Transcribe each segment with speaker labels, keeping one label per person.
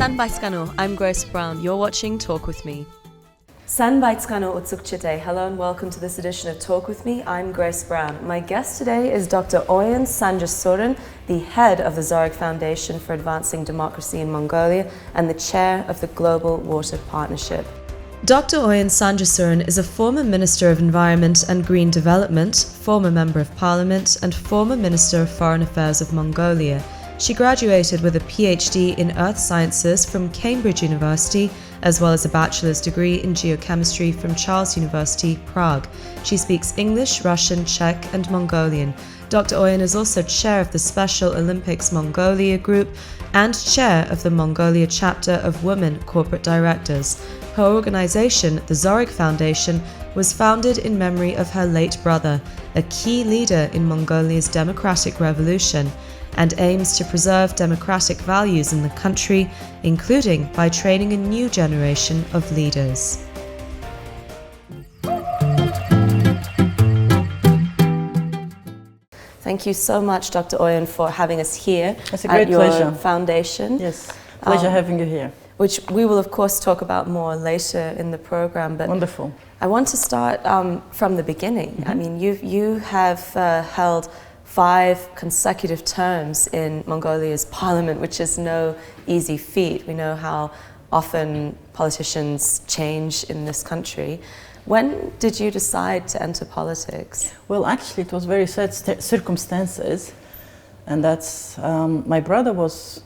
Speaker 1: San Baiskano, I'm Grace Brown. You're watching Talk With Me.
Speaker 2: San Baiskano utsukchite. Hello and welcome to this edition of Talk With Me. I'm Grace Brown. My guest today is Dr. Oyan Sanjasorin, the head of the Zorig Foundation for Advancing Democracy in Mongolia and the chair of the Global Water Partnership.
Speaker 1: Dr. Oyan Sanjasorin is a former Minister of Environment and Green Development, former Member of Parliament, and former Minister of Foreign Affairs of Mongolia. She graduated with a PhD in Earth Sciences from Cambridge University, as well as a bachelor's degree in geochemistry from Charles University, Prague. She speaks English, Russian, Czech, and Mongolian. Dr. Oyan is also chair of the Special Olympics Mongolia Group and chair of the Mongolia chapter of Women Corporate Directors. Her organization, the Зориг Foundation, was founded in memory of her late brother, a key leader in Mongolia's democratic revolution, and aims to preserve democratic values in the country, including by training a new generation of leaders.
Speaker 2: Thank you so much, Dr. Oyan, for having us here
Speaker 3: It's a great
Speaker 2: at your
Speaker 3: pleasure.
Speaker 2: foundation.
Speaker 3: Yes, pleasure having you here.
Speaker 2: Which we will, of course, talk about more later in the program. But
Speaker 3: Wonderful.
Speaker 2: I want to start from the beginning. I mean, you have held 5 consecutive terms in Mongolia's parliament, which is no easy feat. We know how often politicians change in this country. When did you decide to enter politics?
Speaker 3: Well, actually, it was very sad circumstances, and that's my brother was,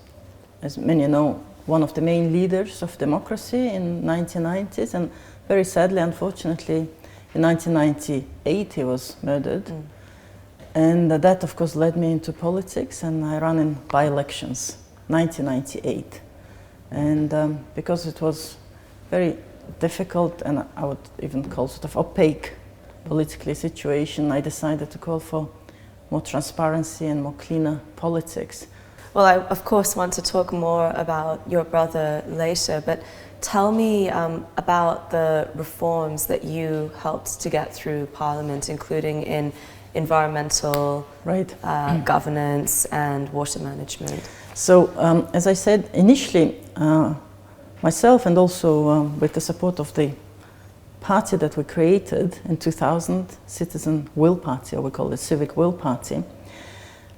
Speaker 3: as many know, one of the main leaders of democracy in 1990s, and very sadly, unfortunately, in 1998 he was murdered. And that, of course, led me into politics, and I ran in by-elections, 1998. And because it was very difficult, and I would even call sort of opaque politically situation, I decided to call for more transparency and more cleaner politics.
Speaker 2: Well, I, of course, want to talk more about your brother later, but tell me about the reforms that you helped to get through Parliament, including in environmental governance and water management. So,
Speaker 3: as I said, initially, myself and also with the support of the party that we created in 2000, Citizen Will Party, or we call it Civic Will Party,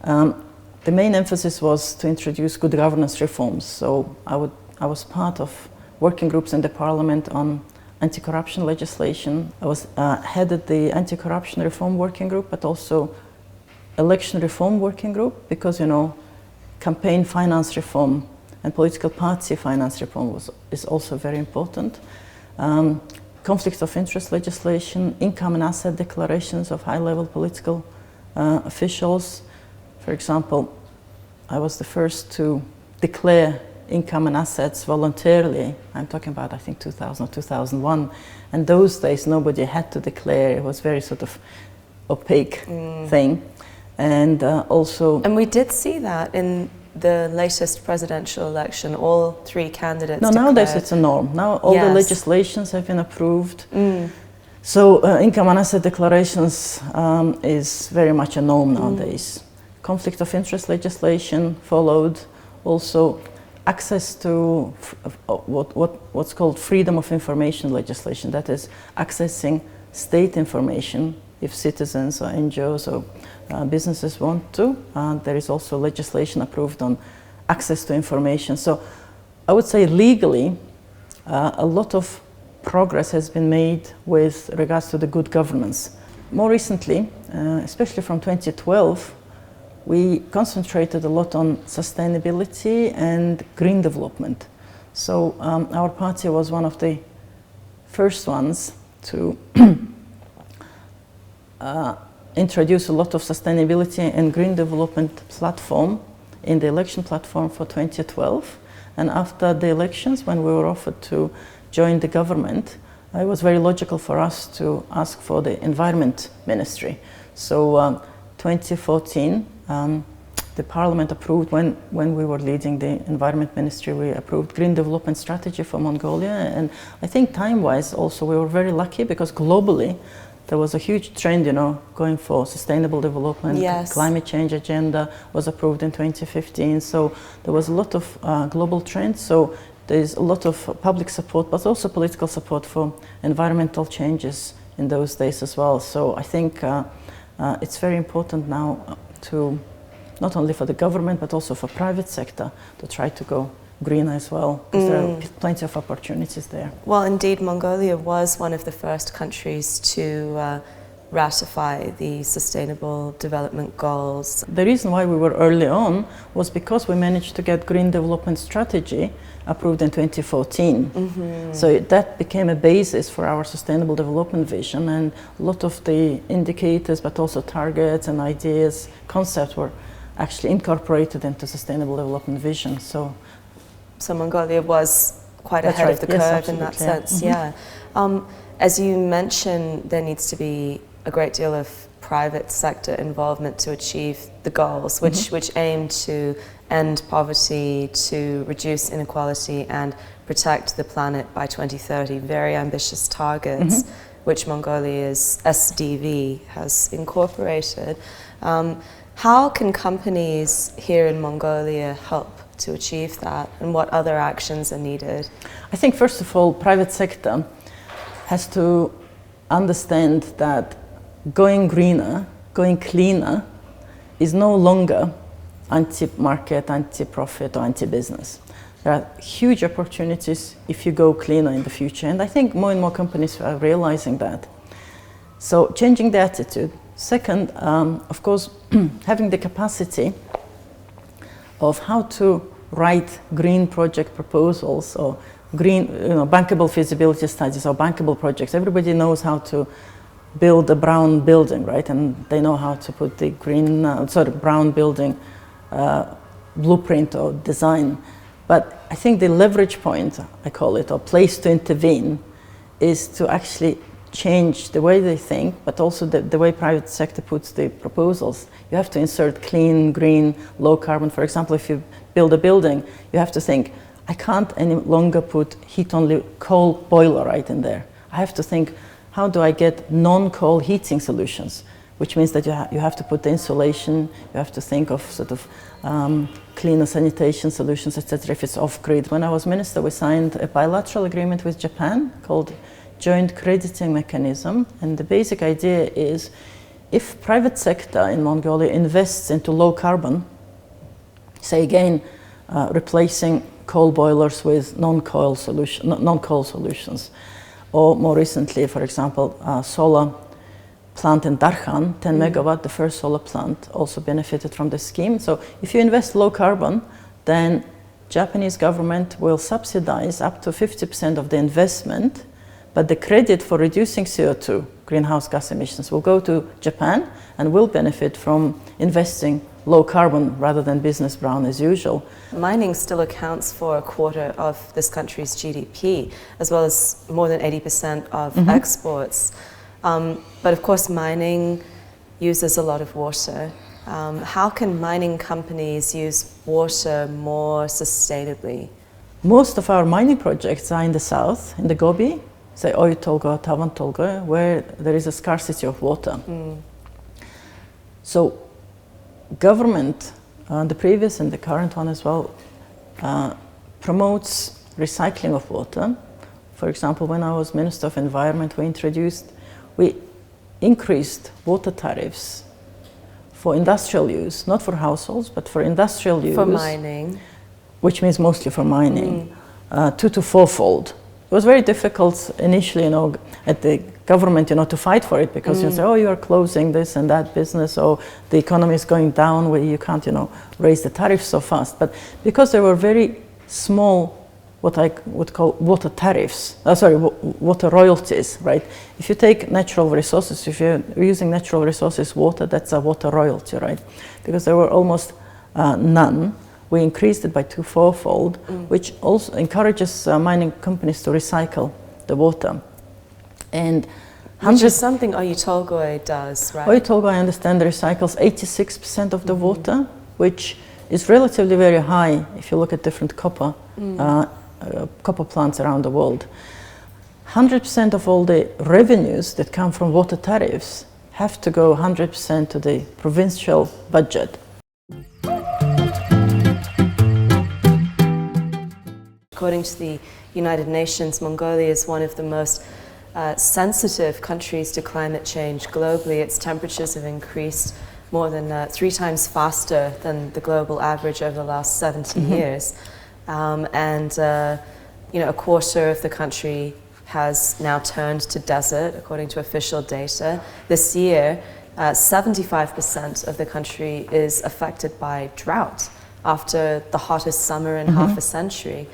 Speaker 3: the main emphasis was to introduce good governance reforms. So I was part of working groups in the parliament on anti-corruption legislation. I was headed the anti-corruption reform working group, but also election reform working group, because, you know, campaign finance reform and political party finance reform is also very important. Conflict of interest legislation, income and asset declarations of high-level political officials. For example, I was the first to declare income and assets voluntarily. I'm talking about, I think, 2000 or 2001. And those days, nobody had to declare. It was very sort of opaque thing. And also...
Speaker 2: And we did see that in the latest presidential election. All 3 candidates
Speaker 3: No,
Speaker 2: declared.
Speaker 3: nowadays it's a norm. Now all the legislations have been approved. So income and asset declarations is very much a norm nowadays. Conflict of interest legislation followed. Also access to what's called freedom of information legislation, that is accessing state information if citizens or NGOs or businesses want to. There is also legislation approved on access to information. So I would say legally a lot of progress has been made with regards to the good governance. More recently, especially from 2012, we concentrated a lot on sustainability and green development. So our party was one of the first ones to introduce a lot of sustainability and green development platform in the election platform for 2012. And after the elections, when we were offered to join the government, it was very logical for us to ask for the environment ministry. So 2014, the parliament approved, when we were leading the environment ministry, we approved green development strategy for Mongolia. And I think time-wise also we were very lucky, because globally there was a huge trend, you know, going for sustainable development. Climate change agenda was approved in 2015. So there was a lot of global trends. So there is a lot of public support, but also political support for environmental changes in those days as well. So I think it's very important now to, not only for the government, but also for private sector to try to go green as well, because there are plenty of opportunities there.
Speaker 2: Well, indeed, Mongolia was one of the first countries to ratify the Sustainable Development Goals.
Speaker 3: The reason why we were early on was because we managed to get Green Development Strategy approved in 2014. So that became a basis for our Sustainable Development Vision, and a lot of the indicators, but also targets and ideas, concepts were actually incorporated into Sustainable Development Vision. So
Speaker 2: Mongolia was quite ahead of the curve in that sense, yeah. As you mentioned, there needs to be a great deal of private sector involvement to achieve the goals, which aim to end poverty, to reduce inequality and protect the planet by 2030. Very ambitious targets, which Mongolia's SDV has incorporated. How can companies here in Mongolia help to achieve that, and what other actions are needed?
Speaker 3: I think first of all, private sector has to understand that going greener, going cleaner is no longer anti-market, anti-profit or anti-business. There are huge opportunities if you go cleaner in the future, and I think more and more companies are realizing that. So changing the attitude. Second, of course, having the capacity of how to write green project proposals or green, bankable feasibility studies or bankable projects. Everybody knows how to build a brown building, right? And they know how to put the brown building blueprint or design. But I think the leverage point, I call it, or place to intervene, is to actually change the way they think, but also the way private sector puts the proposals. You have to insert clean, green, low carbon. For example, if you build a building, you have to think, I can't any longer put heat-only coal boiler right in there. I have to think, how do I get non-coal heating solutions? Which means that you have to put the insulation, you have to think of cleaner sanitation solutions, etc. if it's off-grid. When I was minister, we signed a bilateral agreement with Japan called Joint Crediting Mechanism, and the basic idea is if private sector in Mongolia invests into low carbon, say again, replacing coal boilers with non-coal solutions, or more recently, for example, solar plant in Darkhan, 10 megawatt, the first solar plant, also benefited from the scheme. So if you invest low carbon, then Japanese government will subsidize up to 50% of the investment, but the credit for reducing CO2, greenhouse gas emissions, will go to Japan and will benefit from investing low carbon rather than business brown as usual.
Speaker 2: Mining still accounts for a quarter of this country's GDP, as well as more than 80% of exports. But of course, mining uses a lot of water. How can mining companies use water more sustainably?
Speaker 3: Most of our mining projects are in the south, in the Gobi, say Oyu-Tolgoi, Tavan-Tolgoi, where there is a scarcity of water. So government, the previous and the current one as well, promotes recycling of water. For example, when I was Minister of Environment, we increased water tariffs for industrial use, not for households, but for industrial use.
Speaker 2: For mining.
Speaker 3: Which means mostly for mining, 2- to 4-fold. It was very difficult initially, at the government, to fight for it, because you say, oh, you are closing this and that business, or the economy is going down, where you can't, raise the tariffs so fast. But because there were very small, what I would call water tariffs, water royalties, right? If you take natural resources, if you're using natural resources, water, that's a water royalty, right? Because there were almost none. We increased it by 2- to 4-fold, which also encourages mining companies to recycle the water. And
Speaker 2: which is something Oyu-Tolgoi does, right?
Speaker 3: Oyu-Tolgoi, I understand, recycles 86% of the water, which is relatively very high if you look at different copper plants around the world. 100% of all the revenues that come from water tariffs have to go 100% to the provincial budget.
Speaker 2: According to the United Nations, Mongolia is one of the most sensitive countries to climate change globally. Its temperatures have increased more than 3 times faster than the global average over the last 70 years. A quarter of the country has now turned to desert, according to official data. This year, 75% of the country is affected by drought after the hottest summer in half a century.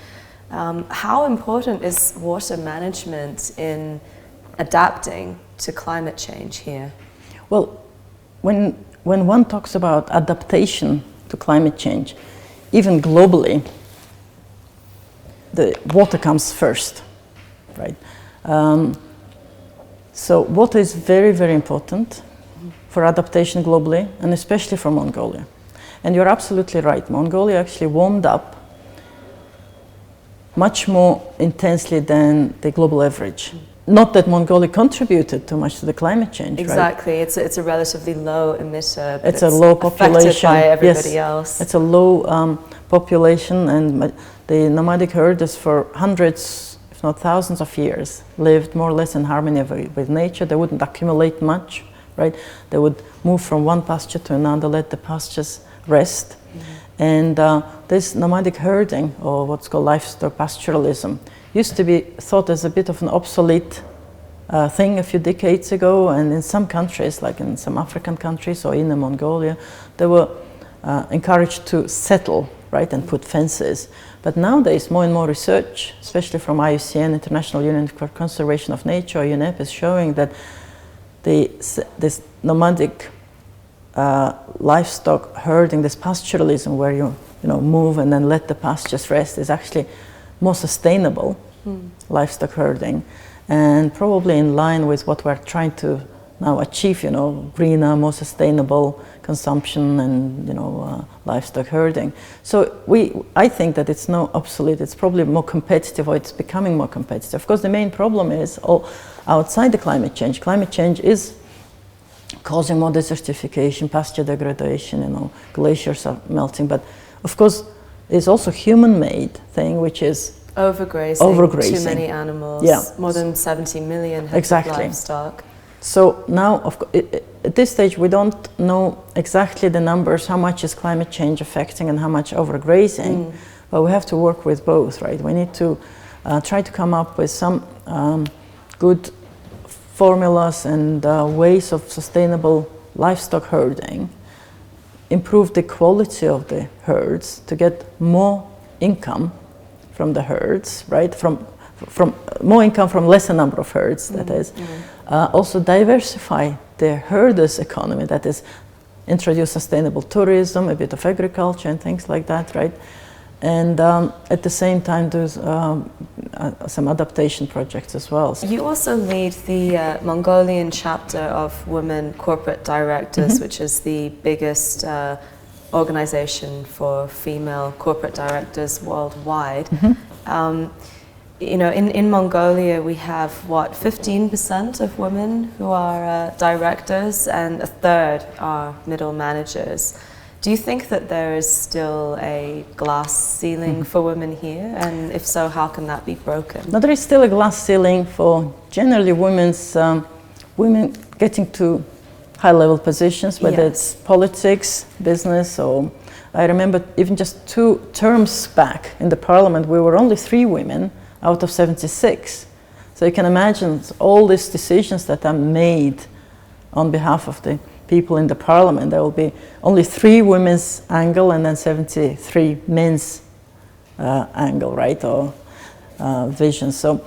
Speaker 2: How important is water management in adapting to climate change here?
Speaker 3: Well, when one talks about adaptation to climate change, even globally, the water comes first, right? So water is very, very important for adaptation globally, and especially for Mongolia. And you're absolutely right. Mongolia actually warmed up much more intensely than the global average. Not that Mongolia contributed too much to the climate change,
Speaker 2: exactly.
Speaker 3: Right?
Speaker 2: It's a relatively low emitter, but
Speaker 3: it's a low population
Speaker 2: affected by everybody
Speaker 3: yes,
Speaker 2: else.
Speaker 3: It's a low population, and the nomadic herders for hundreds, if not thousands of years, lived more or less in harmony with nature. They wouldn't accumulate much, right? They would move from one pasture to another, let the pastures rest. And this nomadic herding, or what's called livestock pastoralism, used to be thought as a bit of an obsolete thing a few decades ago. And in some countries, like in some African countries or in Mongolia, they were encouraged to settle, right, and put fences. But nowadays, more and more research, especially from IUCN, International Union for Conservation of Nature, or UNEP, is showing that this nomadic livestock herding, this pastoralism, where you move and then let the pastures rest, is actually more sustainable livestock herding, and probably in line with what we're trying to now achieve, greener, more sustainable consumption and livestock herding. So I think that it's not obsolete. It's probably more competitive, or it's becoming more competitive. Of course, the main problem is outside the climate change. Climate change is causing more desertification, pasture degradation. Glaciers are melting. But of course, there's also human-made thing, which is overgrazing. Too
Speaker 2: many animals.
Speaker 3: Yeah.
Speaker 2: More than 70 million heads of livestock.
Speaker 3: So now, at this stage, we don't know exactly the numbers, how much is climate change affecting and how much overgrazing, but we have to work with both, right? We need to try to come up with some good formulas and ways of sustainable livestock herding, improve the quality of the herds to get more income from the herds, right? From more income from lesser number of herds, that is. Also diversify the herders' economy, that is, introduce sustainable tourism, a bit of agriculture and things like that, right? And at the same time do some adaptation projects as well.
Speaker 2: You also lead the Mongolian chapter of Women Corporate Directors, which is the biggest organization for female corporate directors worldwide. In Mongolia, we have 15% of women who are directors, and a third are middle managers. Do you think that there is still a glass ceiling for women here? And if so, how can that be broken?
Speaker 3: No, there is still a glass ceiling for generally women getting to high-level positions, whether it's politics, business, or I remember even just 2 terms back in the parliament, we were only 3 women out of 76. So you can imagine all these decisions that are made on behalf of the people in the parliament. There will be only 3 women's angle and then 73 men's angle, right, or vision. So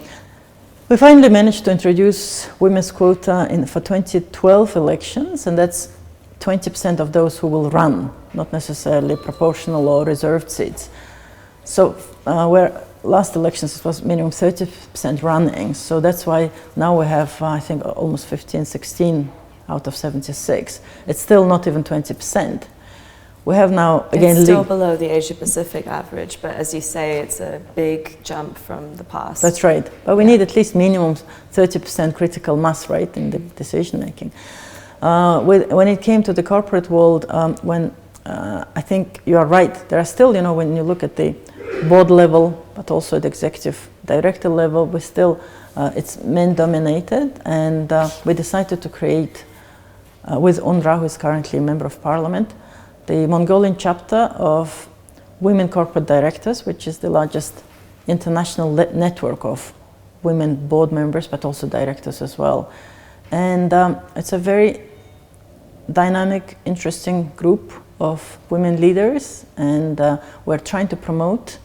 Speaker 3: we finally managed to introduce women's quota for 2012 elections, and that's 20% of those who will run, not necessarily proportional or reserved seats. So where last elections it was minimum 30% running, so that's why now we have I think almost 16 out of 76. It's still not even 20%. We have now again
Speaker 2: it's still below the Asia Pacific average, but as you say, it's a big jump from the past.
Speaker 3: That's right, but we need at least minimum 30% critical mass, right, in the decision making. When it came to the corporate world, I think you are right, there are still, when you look at the board level but also at executive director level, we still, it's men-dominated, and we decided to create, with Unra, who is currently a member of parliament, the Mongolian chapter of Women Corporate Directors, which is the largest international network of women board members, but also directors as well. And it's a very dynamic, interesting group of women leaders, and we're trying to promote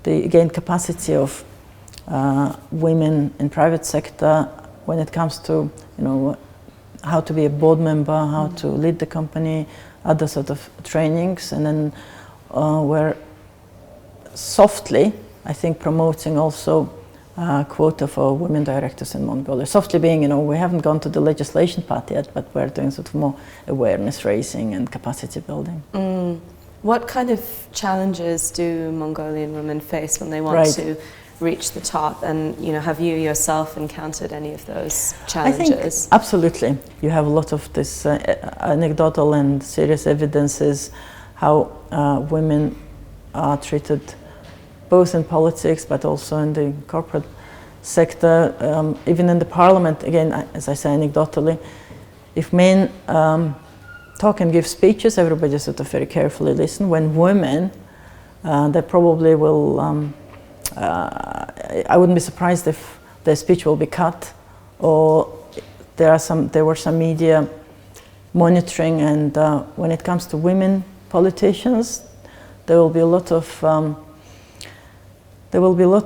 Speaker 3: the, again, capacity of women in private sector when it comes to, you know, how to be a board member, how to lead the company, other sort of trainings, and then we're softly, I think, promoting also quota for women directors in Mongolia. Softly being, you know, we haven't gone to the legislation part yet, but we're doing sort of more awareness raising and capacity building.
Speaker 2: What kind of challenges do Mongolian women face when they want to reach the top? And, you know, have you yourself encountered any of those challenges?
Speaker 3: I think absolutely. You have a lot of this anecdotal and serious evidences how women are treated both in politics but also in the corporate sector, even in the parliament. Again, as I say anecdotally, if men talk and give speeches, everybody sort of very carefully listen. When women, they probably will, I wouldn't be surprised if their speech will be cut, or there were some media monitoring, and when it comes to women politicians, there will be a lot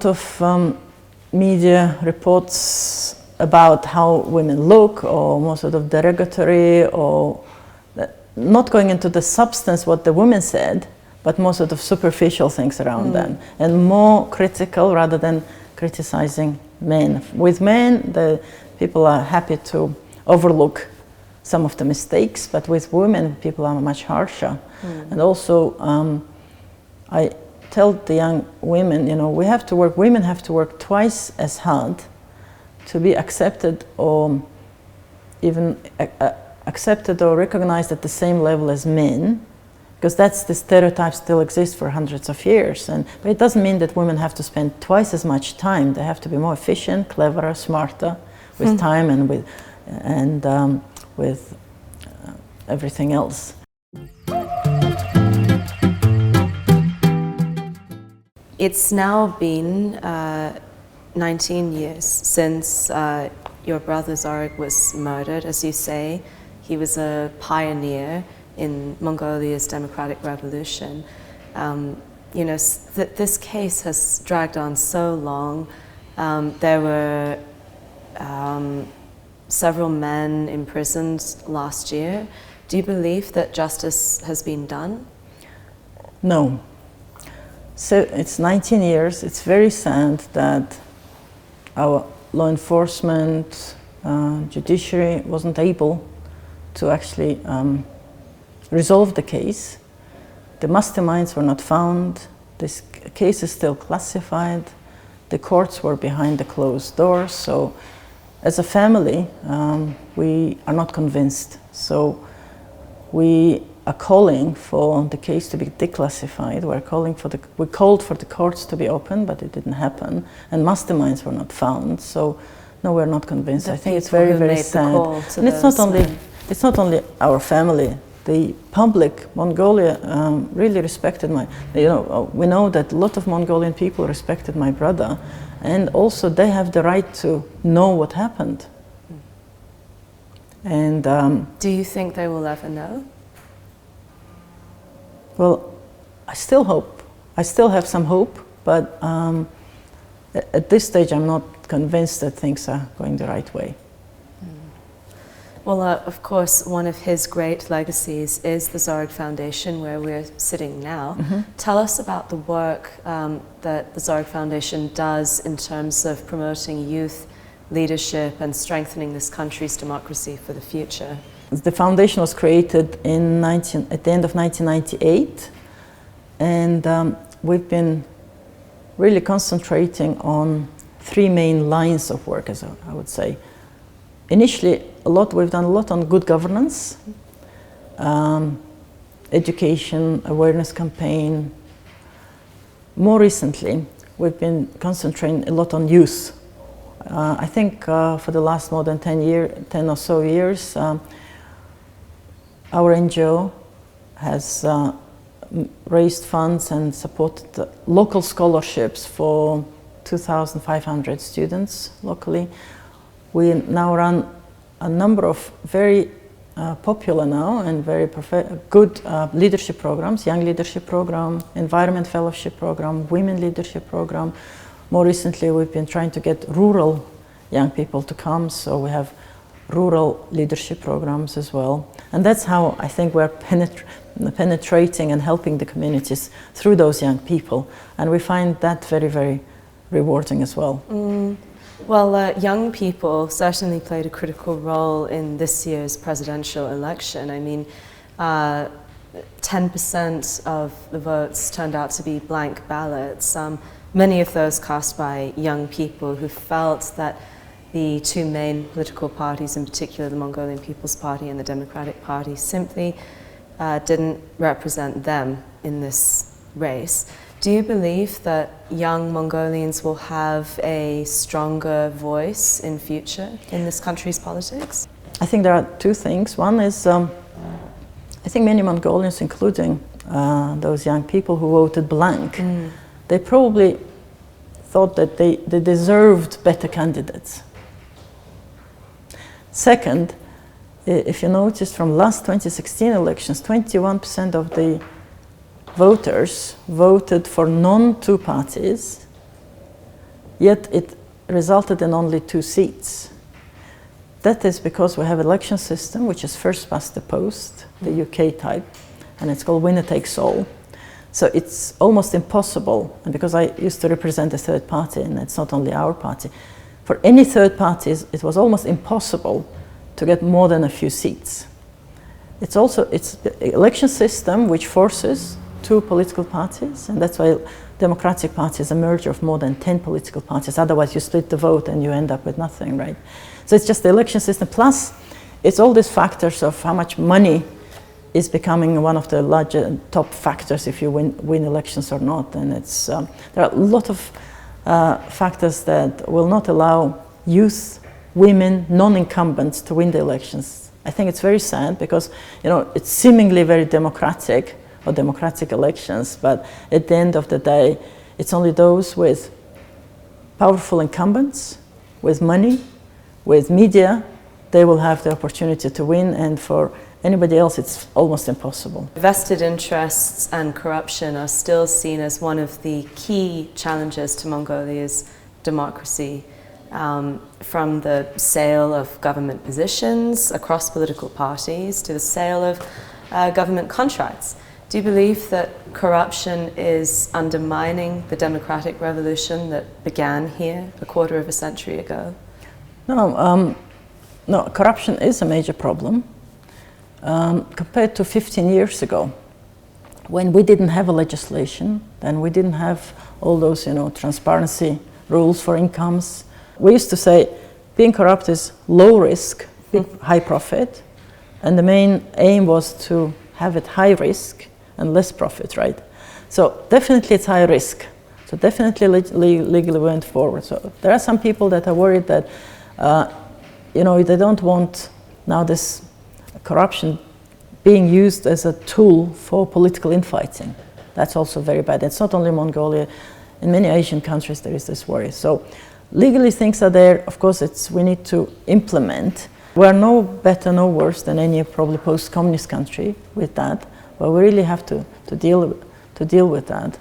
Speaker 3: of media reports about how women look, or more sort of derogatory, or not going into the substance what the women said, but more sort of superficial things around them, and more critical rather than criticizing men. With men, the people are happy to overlook some of the mistakes, but with women, people are much harsher. And also, I tell the young women, you know, women have to work twice as hard to be accepted, or even accepted or recognized at the same level as men, because that's the stereotype still exists for hundreds of years. But it doesn't mean that women have to spend twice as much time. They have to be more efficient, cleverer, smarter with time and with everything else.
Speaker 2: It's now been 19 years since your brother Зориг was murdered. As you say, he was a pioneer in Mongolia's democratic revolution. You know, this case has dragged on so long. There were several men imprisoned last year. Do you believe that justice has been done?
Speaker 3: No. So it's 19 years. It's very sad that our law enforcement, judiciary wasn't able to actually resolve the case. The masterminds were not found. This case is still classified. The courts were behind the closed doors. So as a family, we are not convinced. So we are calling for the case to be declassified. We called for the courts to be open, but it didn't happen. And masterminds were not found. So no, we're not convinced. I think it's very, very sad. And it's not only our family. The public, Mongolia, really respected we know that a lot of Mongolian people respected my brother, and also they have the right to know what happened. And
Speaker 2: do you think they will ever know?
Speaker 3: Well, I still hope. I still have some hope, but at this stage I'm not convinced that things are going the right way.
Speaker 2: Well, of course, one of his great legacies is the Zorig Foundation, where we're sitting now. Tell us about the work that the Zorig Foundation does in terms of promoting youth leadership and strengthening this country's democracy for the future.
Speaker 3: The foundation was created at the end of 1998, and we've been really concentrating on three main lines of work, as I would say. Initially, we've done a lot on good governance, education, awareness campaign. More recently, we've been concentrating a lot on youth. I think for the last more than 10 or so years, our NGO has raised funds and supported local scholarships for 2,500 students locally. We now run a number of very popular now and very good leadership programs, young leadership program, environment fellowship program, women leadership program. More recently, we've been trying to get rural young people to come, so we have rural leadership programs as well. And that's how I think we're penetrating and helping the communities through those young people. And we find that very, very rewarding as well.
Speaker 2: Well, young people certainly played a critical role in this year's presidential election. I mean, 10% of the votes turned out to be blank ballots. Many of those cast by young people who felt that the two main political parties, in particular the Mongolian People's Party and the Democratic Party, simply didn't represent them in this race. Do you believe that young Mongolians will have a stronger voice in future in this country's politics?
Speaker 3: I think there are two things. One is, I think many Mongolians, including those young people who voted blank, they probably thought that they deserved better candidates. Second, if you noticed from last 2016 elections, 21% of the voters voted for non-two parties, yet it resulted in only 2 seats. That is because we have an election system which is first past the post, the UK type, and it's called winner takes all. So it's almost impossible, and because I used to represent a third party, and it's not only our party, for any third parties it was almost impossible to get more than a few seats. It's the election system which forces 2 political parties, and that's why democratic parties are a merger of more than 10 political parties. Otherwise you split the vote and you end up with nothing, right? So it's just the election system, plus it's all these factors of how much money is becoming one of the larger top factors if you win elections or not. And it's there are a lot of factors that will not allow youth, women, non-incumbents to win the elections. I think it's very sad because, you know, it's seemingly very democratic elections, but at the end of the day, it's only those with powerful incumbents, with money, with media, they will have the opportunity to win, and for anybody else it's almost impossible.
Speaker 2: Vested interests and corruption are still seen as one of the key challenges to Mongolia's democracy, from the sale of government positions across political parties to the sale of government contracts. Do you believe that corruption is undermining the democratic revolution that began here a quarter of a century ago?
Speaker 3: No, corruption is a major problem. Compared to 15 years ago, when we didn't have a legislation, then we didn't have all those, transparency rules for incomes. We used to say being corrupt is low risk, high profit, and the main aim was to have it high risk and less profit, right? So definitely it's high risk. So definitely legally went forward. So there are some people that are worried that, they don't want now this corruption being used as a tool for political infighting. That's also very bad. It's not only Mongolia. In many Asian countries there is this worry. So legally things are there. Of course, we need to implement. We are no better, no worse than any probably post-communist country with that. But we really have to deal with that.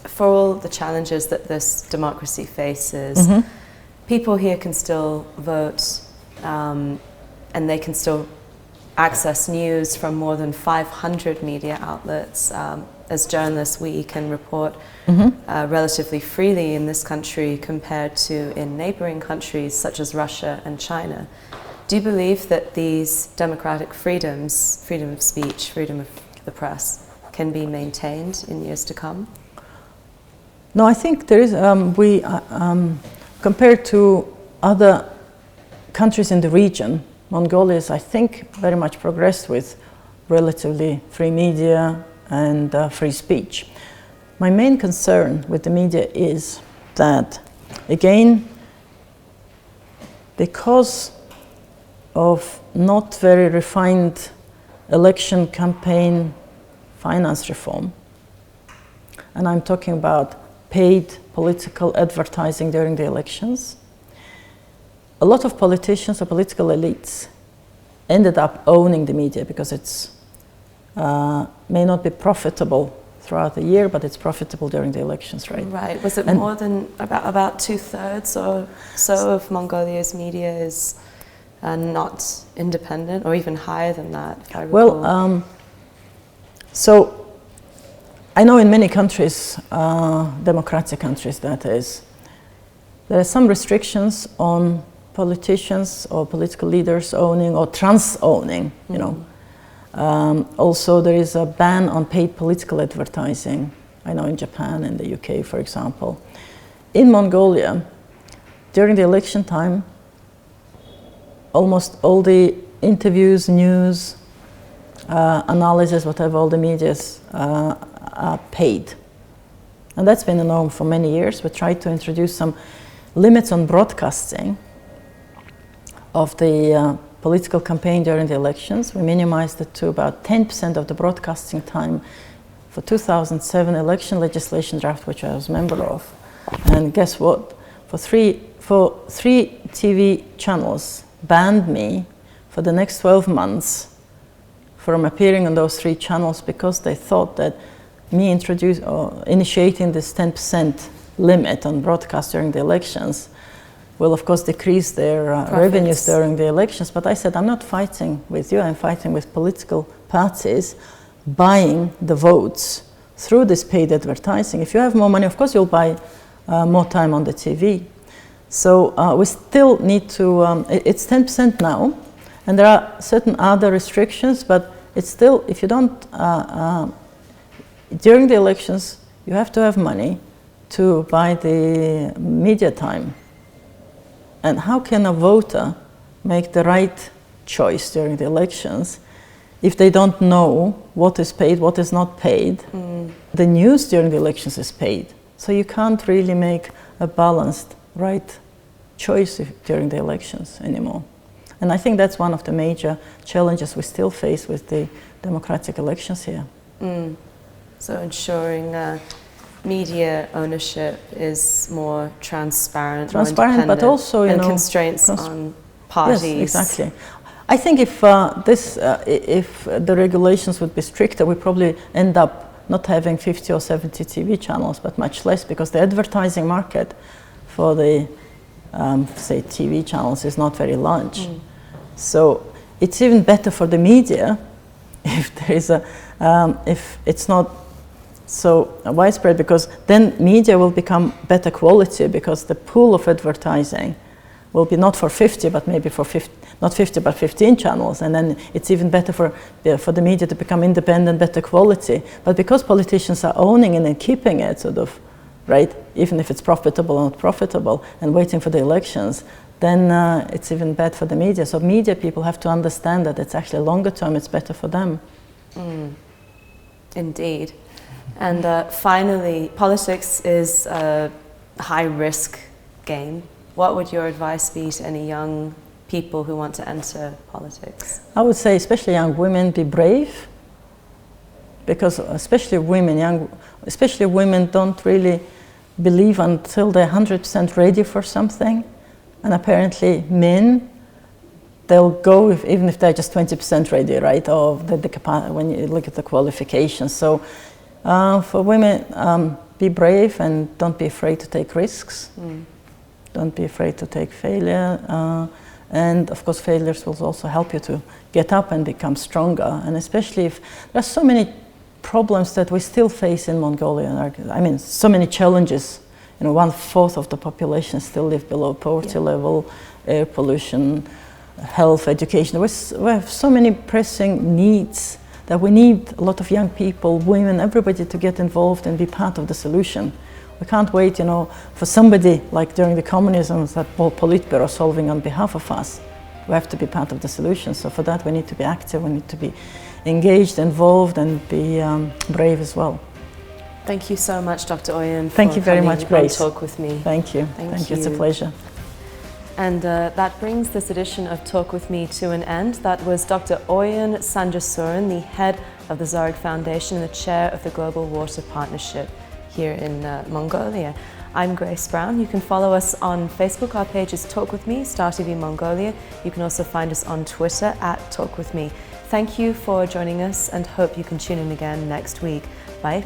Speaker 2: For all the challenges that this democracy faces, people here can still vote, and they can still access news from more than 500 media outlets. As journalists, we can report relatively freely in this country compared to in neighboring countries such as Russia and China. Do you believe that these democratic freedoms, freedom of speech, freedom of the press, can be maintained in years to come?
Speaker 3: No, I think there is. Compared to other countries in the region, Mongolia is, I think, very much progressed with relatively free media and free speech. My main concern with the media is that, again, because of not very refined election campaign finance reform, and I'm talking about paid political advertising during the elections, a lot of politicians or political elites ended up owning the media because it's may not be profitable throughout the year, but it's profitable during the elections, right?
Speaker 2: Right. Was it more than about 2/3 or so of Mongolia's media is not independent, or even higher than that, if I recall?
Speaker 3: Well, so I know in many countries, democratic countries that is, there are some restrictions on politicians or political leaders owning or trans-owning, you know. Also, there is a ban on paid political advertising. I know in Japan and the UK, for example. In Mongolia, during the election time, almost all the interviews, news, analysis, whatever, all the medias are paid. And that's been the norm for many years. We tried to introduce some limits on broadcasting of the political campaign during the elections. We minimized it to about 10% of the broadcasting time for 2007 election legislation draft, which I was a member of. And guess what? For three TV channels banned me for the next 12 months from appearing on those 3 channels because they thought that me initiating this 10% limit on broadcast during the elections will of course decrease their revenues during the elections. But I said, I'm not fighting with you, I'm fighting with political parties buying the votes through this paid advertising. If you have more money, of course you'll buy more time on the TV. So we still need to, it's 10% now, and there are certain other restrictions, but it's still, if you don't, during the elections, you have to have money to buy the media time. And how can a voter make the right choice during the elections if they don't know what is paid, what is not paid? The news during the elections is paid. So you can't really make a balanced, right choice during the elections anymore. And I think that's one of the major challenges we still face with the democratic elections here.
Speaker 2: So ensuring media ownership is more transparent, more
Speaker 3: but also, you
Speaker 2: and
Speaker 3: know,
Speaker 2: constraints on parties.
Speaker 3: Yes, exactly. I think if if the regulations would be stricter, we probably end up not having 50 or 70 TV channels, but much less, because the advertising market for the say TV channels is not very large. So it's even better for the media if there is a if it's not so widespread, because then media will become better quality, because the pool of advertising will be not for 50 but maybe for 50, not 50 but 15 channels, and then it's even better for the media to become independent, better quality. But because politicians are owning it and keeping it sort of, right, even if it's profitable or not profitable, and waiting for the elections, then it's even bad for the media. So media people have to understand that it's actually longer term, it's better for them.
Speaker 2: Indeed. And finally, politics is a high-risk game. What would your advice be to any young people who want to enter politics?
Speaker 3: I would say, especially young women, be brave, because especially women don't really believe until they're 100% ready for something, and apparently men, they'll go even if they're just 20% ready, right? Or when you look at the qualifications. So for women, be brave and don't be afraid to take risks. Don't be afraid to take failure. And of course, failures will also help you to get up and become stronger. And especially if there are so many problems that we still face in Mongolia. I mean, so many challenges. You know, 1/4 of the population still live below poverty level, air pollution, health, education. We have so many pressing needs that we need a lot of young people, women, everybody to get involved and be part of the solution. We can't wait, you know, for somebody like during the communism that Politburo solving on behalf of us. We have to be part of the solution. So for that, we need to be active. We need to be engaged, involved, and be brave as well.
Speaker 2: Thank you so much, Dr. Ouyun,
Speaker 3: Thank you very much, Grace.
Speaker 2: Talk with me.
Speaker 3: Thank you. Thank you. It's a pleasure.
Speaker 2: And that brings this edition of Talk With Me to an end. That was Dr. Ouyun Sanjasuren, the head of the Zorig Foundation and the chair of the Global Water Partnership here in Mongolia. I'm Grace Brown. You can follow us on Facebook. Our page is Talk With Me, Star TV Mongolia. You can also find us on Twitter at Talk With Me. Thank you for joining us and hope you can tune in again next week. Bye.